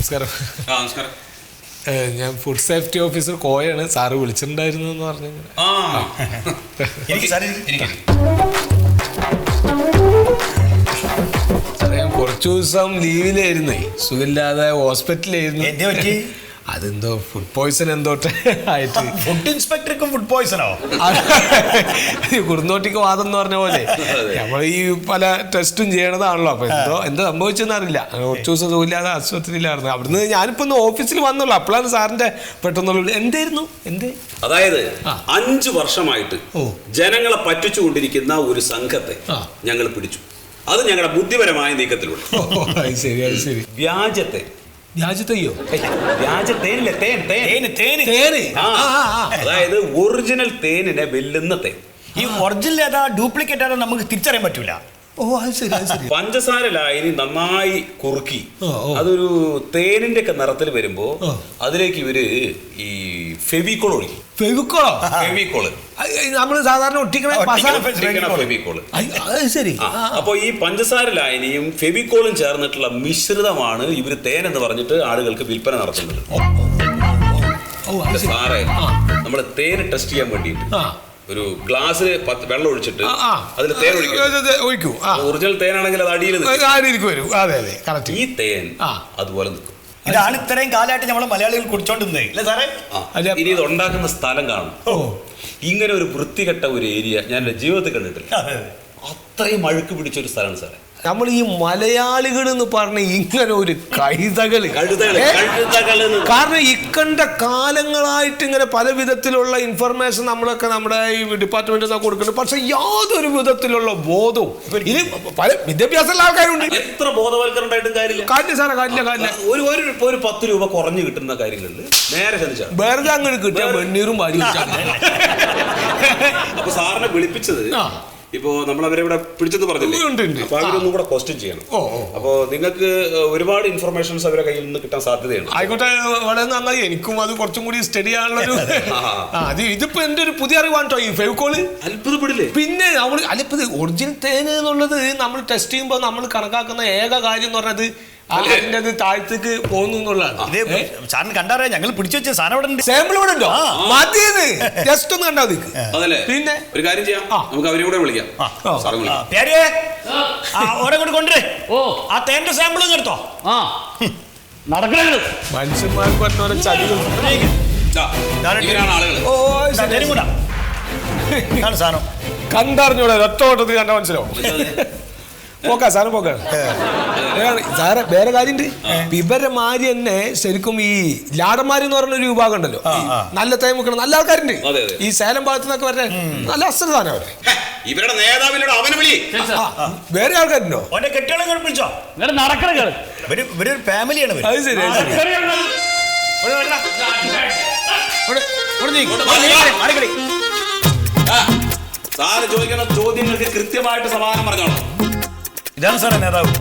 നമസ്കാരം. നമസ്കാരം. ഞാൻ ഫുഡ് സേഫ്റ്റി ഓഫീസർ കോയാണ്. സാറ് വിളിച്ചിട്ടുണ്ടായിരുന്നു എന്ന് പറഞ്ഞു. സാറേ, ഞാൻ കുറച്ചു ദിവസം ലീവിലായിരുന്നേ, സുഖമില്ലാതെ ഹോസ്പിറ്റലായിരുന്നു. അതെന്തോ ഫുഡ് പോയ്സൺ എന്തോട്ടെ ആയിട്ട്. Food ഇൻസ്പെക്ടർക്കും food പോയ്സണോ? കുറുന്തോട്ടിക്ക് വാദം എന്ന് പറഞ്ഞ പോലെ നമ്മൾ ഈ പല ടെസ്റ്റും ചെയ്യണതാണല്ലോ. അപ്പൊ എന്തോ സംഭവിച്ചെന്ന് അറിയില്ല. കുറച്ചു ദിവസം സുഖമില്ലാതെ ആശുപത്രിയിലായിരുന്നു. അവിടുന്ന് ഞാനിപ്പോ ഒന്ന് ഓഫീസിൽ വന്നുള്ളൂ. അപ്പോഴാണ് സാറിന്റെ പെട്ടെന്നുള്ള എന്തായിരുന്നു അതായത് 5 വർഷമായിട്ട് ജനങ്ങളെ പറ്റിച്ചുകൊണ്ടിരിക്കുന്ന ഒരു സംഘത്തെ ഞങ്ങൾ പിടിച്ചു. അത് ഞങ്ങളുടെ ബുദ്ധിപരമായ നീക്കത്തിലൂടെ. ശരി. വ്യാജത്തെയോ? വ്യാജത്തേനില്ല, തേന്. അതായത് ഒറിജിനൽ തേനിനെ വെല്ലുന്ന തേൻ. ഈ ഒറിജിനൽ ഏതാ ഡ്യൂപ്ലിക്കേറ്റ് ഏതാ നമുക്ക് തിരിച്ചറിയാൻ പറ്റൂല. പഞ്ചസാര ലായനി നന്നായി കുറുക്കി അതൊരു തേനിന്റെ ഒക്കെ നിറത്തിൽ വരുമ്പോ അതിലേക്ക് ഇവര് ഈ ഫെവിക്കോൾ ഒഴിക്കും. ഫെവിക്കോള് നമ്മള് സാധാരണ ഫെവിക്കോള്. അപ്പൊ ഈ പഞ്ചസാര ലായനിയും ഫെവിക്കോളും ചേർന്നിട്ടുള്ള മിശ്രിതമാണ് ഇവര് തേൻ എന്ന് പറഞ്ഞിട്ട് ആളുകൾക്ക് വിൽപ്പന നടത്തുന്നത്. സാറേ, നമ്മള് തേന് ടെസ്റ്റ് ചെയ്യാൻ വേണ്ടിയിട്ട് ഒരു ഗ്ലാസ്സിൽ വെള്ളം ഒഴിച്ചിട്ട് അതിൽ തേൻ ഒഴിക്കും. ഒറിജിനൽ തേനാണെങ്കിൽ അത് അടിയിൽ വരും. ഈ തേൻ അതുപോലെ നിൽക്കും. ഇതാണ് ഇത്രയും കാലമായിട്ട് നമ്മൾ മലയാളികൾ കുടിച്ചോണ്ടിരുന്നത് അല്ലേ സാറേ? ഇനി ഇത് ഉണ്ടാക്കുന്ന സ്ഥലം കാണും. ഇങ്ങനെ ഒരു വൃത്തികെട്ട ഒരു ഏരിയ ഞാൻ എൻ്റെ ജീവിതത്തിൽ കണ്ടിട്ടില്ല. അത്രയും അഴുക്ക് പിടിച്ചൊരു സ്ഥലമാണ് സാറേ. നമ്മൾ ഈ മലയാളികൾ എന്ന് പറഞ്ഞ ഇങ്ങനെ ഒരു കഴുതകള്. കാരണം ഇക്കണ്ട കാലങ്ങളായിട്ട് ഇങ്ങനെ പല വിധത്തിലുള്ള ഇൻഫർമേഷൻ നമ്മളൊക്കെ നമ്മുടെ ഈ ഡിപ്പാർട്ട്മെന്റിൽ കൊടുക്കുന്നുണ്ട്. പക്ഷെ യാതൊരു വിധത്തിലുള്ള ബോധവും ഇത് പല വിദ്യാഭ്യാസമുള്ള ആൾക്കാരുണ്ട്. എത്ര ബോധവൽക്കരണം ഉണ്ടായിട്ടും കാര്യമില്ല. കാറ്റില്ല. ഒരു 10 രൂപ കുറഞ്ഞു കിട്ടുന്ന കാര്യങ്ങളിൽ നേരെ ശ്രമിച്ചാൽ വെറുതെ അങ്ങനെ കിട്ടിയ വെണ്ണീറും വാരി. അപ്പൊ സാറിനെ വിളിപ്പിച്ചത് ഇപ്പോ നമ്മൾ അവരെ ഇവിടെ പിടിച്ചെന്ന് പറഞ്ഞില്ലേ, അപ്പൊ അവരൊന്നും കൂടെ ക്വസ്റ്റ്യൻ ചെയ്യണം. അപ്പൊ നിങ്ങൾക്ക് ഒരുപാട് ഇൻഫർമേഷൻസ് അവരുടെ കയ്യിൽ നിന്ന് കിട്ടാൻ സാധ്യതയുണ്ട്. ആയിക്കോട്ടെ, വളരെ നന്നായി. എനിക്കും അത് കുറച്ചും കൂടി സ്റ്റഡി ചെയ്യാനുള്ളൊരു ഇതിപ്പോ എന്റെ ഒരു പുതിയ അറിവാണ് ഈ ഫെവിക്കോള്. അത്ഭുതപ്പെടില്ലേ? പിന്നെ നമ്മൾ അല്പത് ഒറിജിനൽ തേന് എന്നുള്ളത് നമ്മൾ ടെസ്റ്റ് ചെയ്യുമ്പോൾ നമ്മൾ കണക്കാക്കുന്ന ഏക കാര്യം എന്ന് പറഞ്ഞത് അതിന്റെ താഴത്തേക്ക് പോകുന്നു എന്നുള്ളതാണ്. സാറിന് കണ്ടറിയാം, ഞങ്ങൾ പിടിച്ചു വെച്ച സാധനം ഇവിടെ ഉണ്ട്. സാമ്പിൾ ഇവിടെ ഉണ്ടോ? മതിയെന്ന് ജസ്റ്റ് ഒന്ന് കണ്ടാ മതി. പിന്നെ ഒരു കാര്യം ചെയ്യാം, നമുക്ക് അവരെ കൂടെ വിളിക്കാം. ഓരോട് കൊണ്ടുവരേ. ആ തേന്റെ സാമ്പിൾ എടുത്തോ. നടക്കണ മനുഷ്യന്മാർക്ക് പറഞ്ഞ ചതികൾ. സാധനം കണ്ടറിഞ്ഞൂടെ ഒറ്റ ഓട്ടത്തിൽ കണ്ട മനസ്സിലാവും. പോക്കാ സാധനം പോക്കാ. സാറെ വേറെ കാര്യണ്ട്. ഇവരെ മാരി തന്നെ ശരിക്കും ഈ ലാടന്മാര് എന്ന് പറഞ്ഞൊരു വിഭാഗം ഉണ്ടല്ലോ, നല്ല തേൻ വെക്കണം നല്ല ആൾക്കാരുണ്ട്. ഈ സേലം ഭാഗത്തു നിന്നൊക്കെ വരെ നല്ല അസ്ത്ര സാധനം അവര്. ഇവരുടെ നേതാവിനോട് അവനെ വിളി. വേറെ ആൾക്കാരുണ്ടോ? കെട്ടികളെ വിളിച്ചോ? ഇവരൊരു ഫാമിലിയാണ്. അത് ശരി. സാറ് ചോദിക്കുന്ന ചോദ്യങ്ങൾക്ക് കൃത്യമായിട്ട് സമാധാനം പറഞ്ഞോളാം. ഇതാണ് സാറേ നേതാവ്.